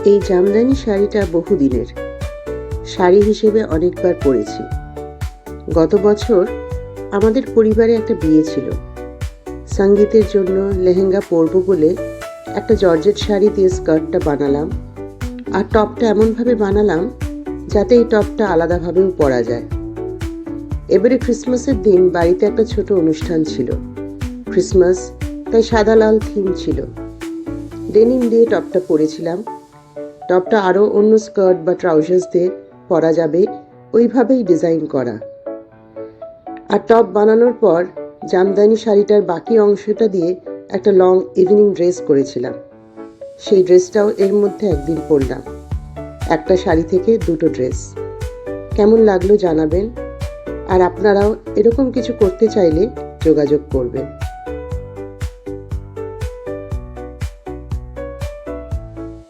এই জামদানি শাড়িটা বহুদিনের শাড়ি হিসেবে অনেকবার পরেছি। গত বছর আমাদের পরিবারে একটা বিয়ে ছিল। সঙ্গীতের জন্য লেহেঙ্গা পরবো বলে একটা জর্জেট শাড়ি দিয়ে স্কার্টটা বানালাম, আর টপটা এমনভাবে বানালাম যাতে এই টপটা আলাদাভাবেও পরা যায়। এবারে ক্রিসমাসের দিন বাড়িতে একটা ছোট অনুষ্ঠান ছিল। ক্রিসমাস, তাই সাদা লাল থিম ছিল। ডেনিম দিয়ে টপটা পরেছিলাম। টপটা আরও অন্য স্কার্ট বা ট্রাউজার্স দিয়ে পরা যাবে ওইভাবেই ডিজাইন করা। আর টপ বানানোর পর জামদানি শাড়িটার বাকি অংশটা দিয়ে একটা লং ইভিনিং ড্রেস করেছিলাম। সেই ড্রেসটাও এর মধ্যে একদিন পরলাম। একটা শাড়ি থেকে দুটো ড্রেস। কেমন লাগলো জানাবেন। আর আপনারাও এরকম কিছু করতে চাইলে যোগাযোগ করবেন।